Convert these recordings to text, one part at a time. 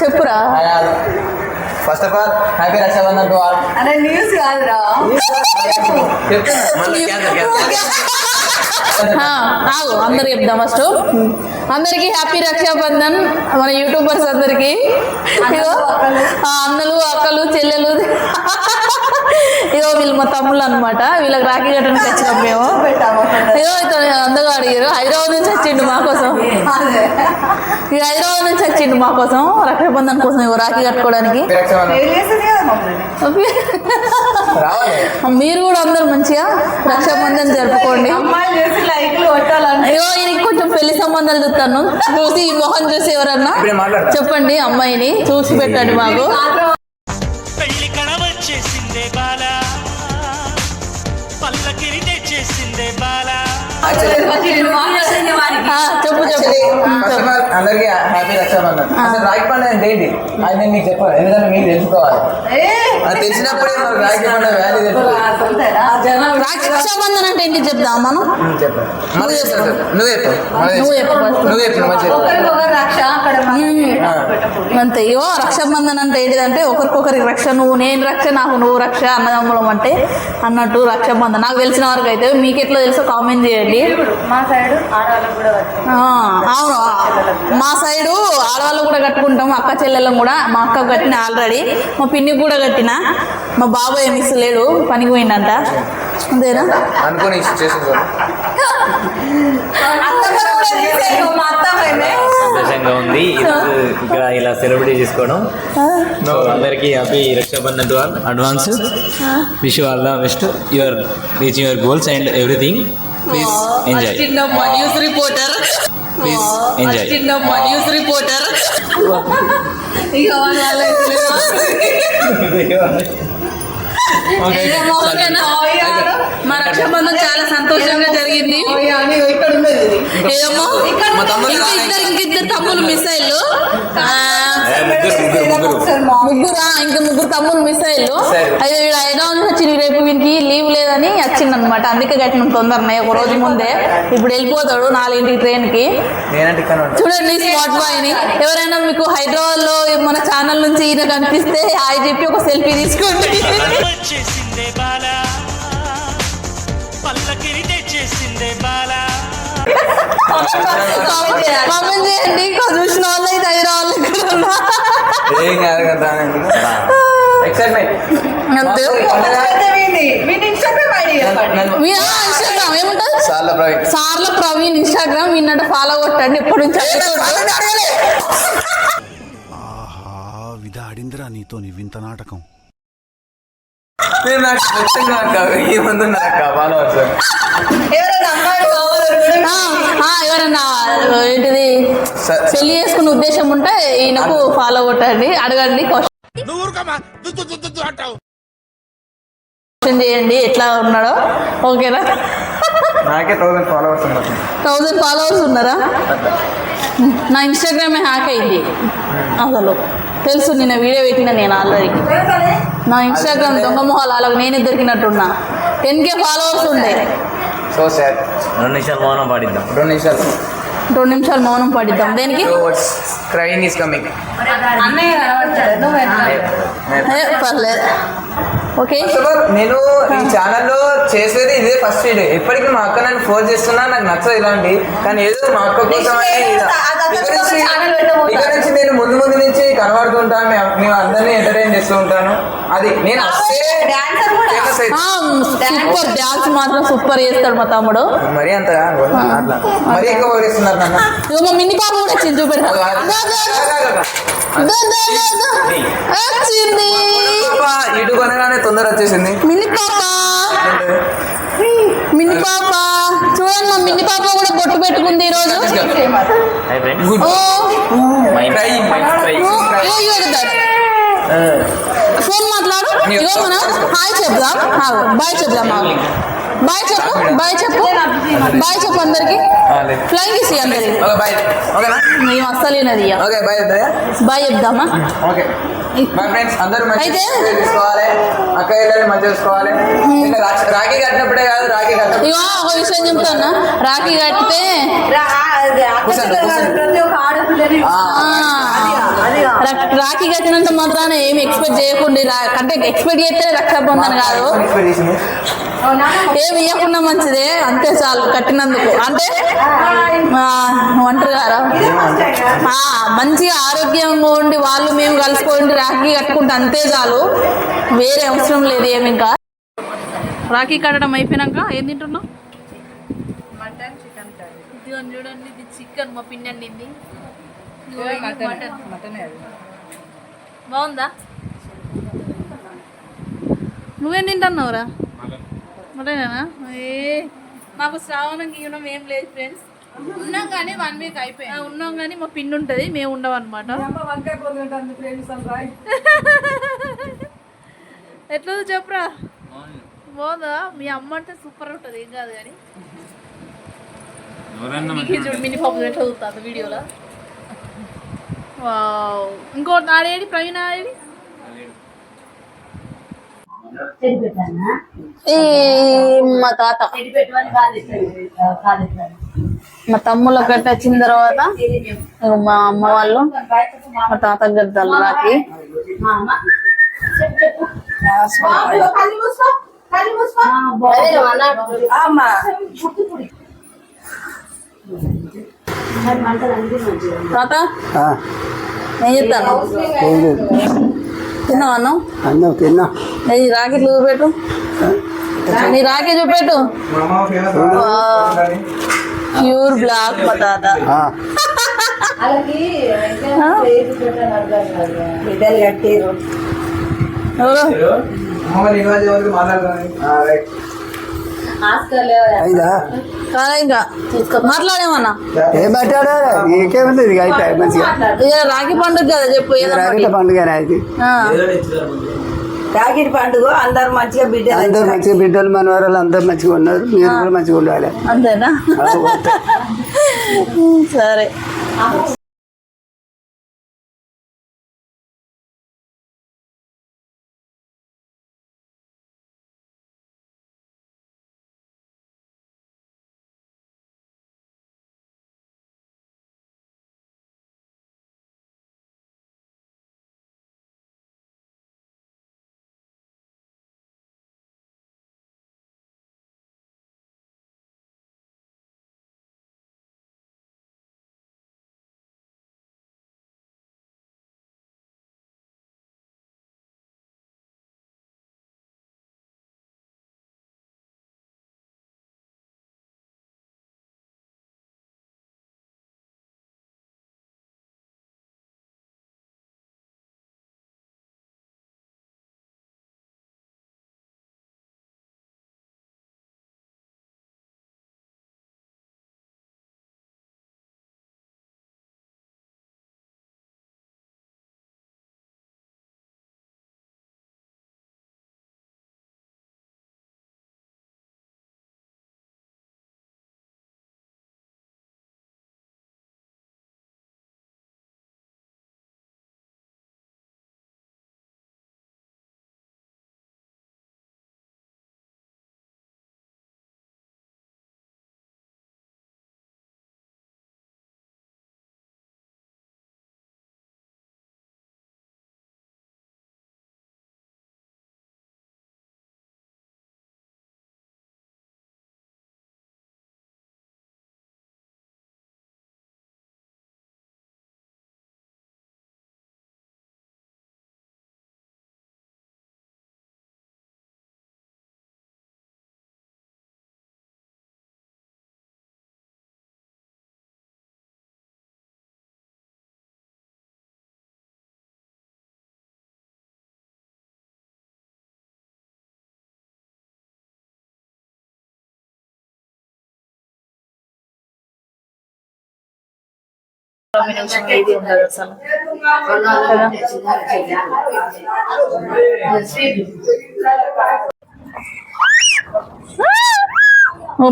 చెప్పురా. First of all happy Rakshabandhan to all. అరే news కాదురా. అందరికి చెప్దాం ఫస్ట్. అందరికి హ్యాపీ రక్షాబంధన్ మన యూట్యూబర్స్ అందరికి. అన్నలు అక్కలు చెల్లెలు ఇగో వీళ్ళు మా తమ్ముళ్ళు అనమాట. వీళ్ళకి రాఖీ కట్టడానికి వచ్చినాం మేము. ఇగో అందరూ అడిగారు. హైదరాబాద్ నుంచి వచ్చిండు మా కోసం. ఇక హైదరాబాద్ నుంచి వచ్చిండు మా కోసం రక్షాబంధన్ కోసం ఇగో రాఖీ కట్టుకోవడానికి. మీరు కూడా అందరూ మంచిగా రక్షాబంధన్ జరుపుకోండి. అయ్యో ఈయనకి కొంచెం పెళ్లి సంబంధాలు చూస్తాను. చూసి ఈ మొహం చూసి ఎవరన్నా చెప్పండి. అమ్మాయిని చూసి పెట్టండి మాకు. చెప్పు అందరికి హ్యాపీ రక్షాబంధన్. అసలు రాఖీ పండుగ అంటే ఏంటి అది నేను మీకు చెప్పాను, ఎందుకంటే మీకు తెలుసుకోవాలి. అది తెలిసినప్పుడే రాఖీ పండుగ వాల్యూ తెలుసుకోవాలి. రక్షాబంధన్ అంటే ఏంటి చెప్దాం మనం. చెప్పండి. నువ్వు అంతే. ఇవో రక్షాబంధన్ అంటే ఏంటిదంటే ఒకరికొకరికి రక్ష. నువ్వు నేను రక్ష, నాకు నువ్వు రక్ష, అన్నదమ్ములం అంటే అన్నట్టు రక్షాబంధన్. నాకు తెలిసిన వరకు అయితే మీకు ఎట్లా తెలుసో కామెంట్ చేయండి. మా సైడ్ ఆడవాళ్ళకు కూడా అవును, మా సైడు ఆడవాళ్ళు కూడా కట్టుకుంటాం. అక్క చెల్లెళ్ళం కూడా. మా అక్క కట్టిన ఆల్రెడీ, మా పిన్నికి కూడా కట్టిన. మా బాబాయ్ మిస్ లేడు, పనికి పోయిందంట. అంతేనా అనుకుని సంతోషంగా ఉంది ఇక్కడ ఇలా సెలబ్రేట్ చేసుకోవడం. అందరికీ happy Rakshabandhan to all. Advance wish all the best. Your reaching your goals and everything. Please enjoy. News reporter. Please enjoy. News reporter. మా రక్షాబంధన్ చాలా సంతోషంగా జరిగింది. ఇంకిద్దరు తమ్ముళ్ళు మిస్ అయ్యారు. ముగ్గురు తమ్ముళ్ళు మిస్ అయ్యారు. అయ్యో వీడు హైదరాబాద్ నుంచి వచ్చి రేపు వీనికి లీవ్ లేదని వచ్చిందనమాట. అందుకే కట్టిన తొందరనే ఒక రోజు ముందే. ఇప్పుడు వెళ్ళిపోతాడు 4 ట్రైన్కి. చూడండి స్పాట్ బాయ్ని. ఎవరైనా మీకు హైదరాబాద్ లో మన ఛానల్ నుంచి ఈయన కనిపిస్తే హాయ్ చెప్పి ఒక సెల్ఫీ తీసుకోండి. కామెంట్ చేయండి. చూసిన వాళ్ళు అయితే హైదరాబాద్ ఇన్స్టాగ్రామ్ ఏముంటుంది, సార్ల ప్రవీణ్ ఇన్స్టాగ్రామ్. విన్నట్టు ఫాలో కొట్టండి. ఎప్పటి నుంచి విధాడిందిరా నీతో నీ వింత నాటకం. ఎవరన్నా ఏంటిది పెళ్లి చేసుకునే ఉద్దేశం ఉంటే ఈయనకు ఫాలో కొట్టండి. అడగండి, క్వశ్చన్ చేయండి ఎట్లా ఉన్నాడో. ఓకేనా? 1000 ఫాలోవర్స్ ఉన్నారా? నా ఇన్స్టాగ్రామే హ్యాక్ అయింది అసలు. తెలుసు, నిన్న వీడియో పెట్టిన నేను ఆల్రెడీ. నా ఇన్స్టాగ్రామ్ దొంగ మొహాలు అలాగ నేనే దొరికినట్టున్నా. 10K ఫాలోవర్స్ ఉండే. 2 నిమిషాలు మౌనం పాడిద్దాం. 2 నిమిషాలు మౌనం పాడిద్దాం. దేనికి? పర్లేదు. ఓకే. నేను ఈ ఛానల్లో చేసేది ఇదే ఫస్ట్ వీడియో. ఎప్పటికీ మా అక్క నన్ను ఫోర్స్ చేస్తున్నా, నాకు నచ్చదు ఇలాంటి. కానీ ఏదో మా అక్క కోసం ఇక్కడ నుంచి నేను ముందు నుంచి కనబడుతుంటాను. మేము అందరినీ ఎంటర్టైన్ చేస్తూ ఉంటాను. అది నేను సూపర్ డాన్స్ మాత్రం సూపర్ చేస్తాడు మా తమ్ముడు. మరీ అంతగా అట్లా మరీ ఎక్కువ చేస్తున్నారు నన్ను. మా మిన్ని పాప కూడా వచ్చింది, చూపెడతాడు. యూట్యూబ్ అనగానే తొందర వచ్చేసింది. మిన్ని పాప చూడండి. మా మిన్ని పాప కూడా బొట్టు పెట్టుకుంది ఈరోజు. ఫోన్ మాట్లాడు. ఇగో మనం హాయ్ చెప్దాం. బాయ్ చెప్దాం. బాయ్ చెప్పు అందరికి. ఫ్లైంగ్ ఇసి అందరికి. మేము అస్సలేనది. బాయ్ చెప్దామా? మా ఫ్రెండ్స్ అందరూ మంచిగా అయితే- చూసుకోవాలి, అక్క ఇళ్ళని మంచిగా చూసుకోవాలి. ఇంకా రాఖీ కట్టినప్పుడే కాదు, రాఖీ కట్టినప్పుడు ఇగో ఒక విషయం చెప్తాను, రాఖీ కట్టితే ప్రతి ఒక్క ఆడపిల్లని రాఖీ కట్టినంత మాత్రాన ఏమి ఎక్స్పెక్ట్ చేయకుండా అంటే ఎక్స్పెక్ట్ చేస్తే రక్షాబంధన్ కాదు, ఎక్స్పెక్ట్ చేసింది. ఏమి ఇవ్వకుండా మంచిదే, అంతే చాలు కట్టినందుకు. అంటే అంటారు కదా, మంచిగా ఆరోగ్యంగా ఉండి వాళ్ళు మేము కలిసిపోయి రాఖీ కట్టుకుంటే అంతే చాలు, వేరే అవసరం లేదు ఏమి. ఇంకా రాఖీ కట్టడం అయిపోయినాక ఏం తింటున్నావు? Mutton chicken curry. ఇదిగోండి చూడండి, ఇది చికెన్ మా పిన్ని అండింది. మటన్ బాగుందా? నువ్వేం తింటున్నావురా? మటనేనా? మాకు శ్రావణం గీయడం ఏం లేదు ఫ్రెండ్స్, ఉన్నాం కానీ 1 వీక్ అయిపోయింది. ఉన్నాం కానీ మా పిన్ని ఉంటుంది, మేము ఉండవు అనమాట. ఎట్లా చెప్పురా? బాగుందా? మీ అమ్మ అంటే సూపర్ ఉంటుంది, ఏం కాదు కానీ. చూడు మినీ పాపం ఎట్లా చూస్తుంది వీడియోలో. వావ్. ఇంకో నాడేడి ప్రవీణ ఆడేడి మా తాత మా తమ్ముళ్ళ గట్ట వచ్చిన తర్వాత మా అమ్మ వాళ్ళు మా తాత గద్దాలు రాకి తాత ఏం చెప్తాను? తిన్నావా అన్నం? అన్నం తిన్నా. నీ రాకెట్ చూపెట్టు, నీ రాకెట్ చూపెట్టు. మా అమ్మ ఫేమస్ ప్యూర్ బ్లాక్ మా తాత. బిడ్డలు కట్టారు. ఎవరు? అమ్మ ఇన్వాల్వ్ ఎవరికి మాట్లాడదాం. రైట్. అయిందా? కాదా ఇంకా మాట్లాడేమన్నా? ఏం మాట్లాడాలి? నీకేముంది? ఇది అయిపోయి మంచిగా ఇక రాఖీ పండుగ కదా చెప్పు ఏదన్నా రాగిట ఒకటి. పండుగ అయితే ఆ. రాగిడి పండుగ అందరు మంచిగా బిడ్డలు అందరు మంచిగా బిడ్డలు మనవరాలు అందరు మంచిగా ఉన్నారు, మీరు కూడా మంచిగా ఉండాలి. అంతేనా? సరే. ఇది ఉండదు అసలు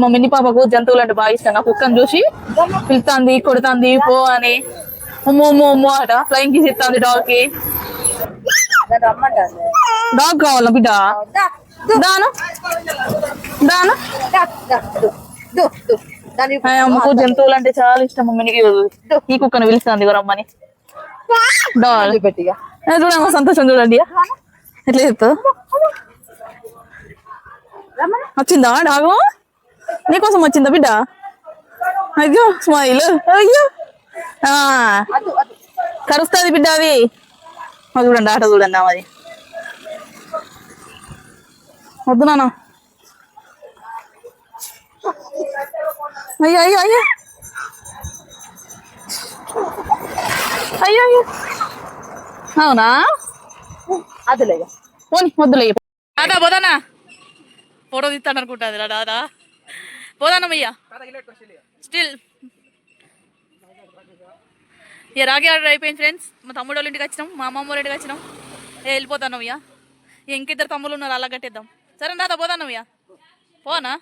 మా మిన్ని పాపకు జంతువులు అంటే బాగా ఇష్టం. ఆ కుక్కను చూసి పిలుతాంది, కొడుతాంది, పో అని, అమ్మో అమ్మో అమ్మో అట ఫ్లైంగ్ కిస్ ఇస్తాంది డాగ్ కి. రమ్మంటారు డాగ్ కావాలా బిడ్డ దాను దాను అమ్మకు జంతువులు అంటే చాలా ఇష్టం మమ్మీకి ఈ కుక్కను పిలుస్తుంది రమ్మని డాగ్ పెట్టిగా చూడమ్మ సంతోషం చూడండి ఎట్లా చెప్తావు వచ్చిందా డాగు నీకోసం వచ్చిందా బిడ్డ అయ్యో స్మైల్ అయ్యో కరుస్తుంది బిడ్డ అవి చూడండి ఆట చూడండి అది వద్దు నాన్న అయ్యో అయ్యో అయ్యో అయ్యో అయ్యో అవునా అదిలే పోనీ వద్దులే దాదా పోదానా ఫోటో తీస్తాను అనుకుంటుంది రా దాదా పోదానమ్మయ్యా స్టిల్ ఇక రాగి ఆర్డర్ అయిపోయింది ఫ్రెండ్స్ మా తమ్ముడు వాళ్ళ ఇంటికి వచ్చినాం మా అమ్మమ్మ వాళ్ళ ఇంటికి వచ్చినాం వెళ్ళిపోతాను అయ్యా ఇంకిద్దరు తమ్ముళ్ళు ఉన్నారు అలా కట్టేద్దాం సరే దాదా పోదాను అయ్యా పోనా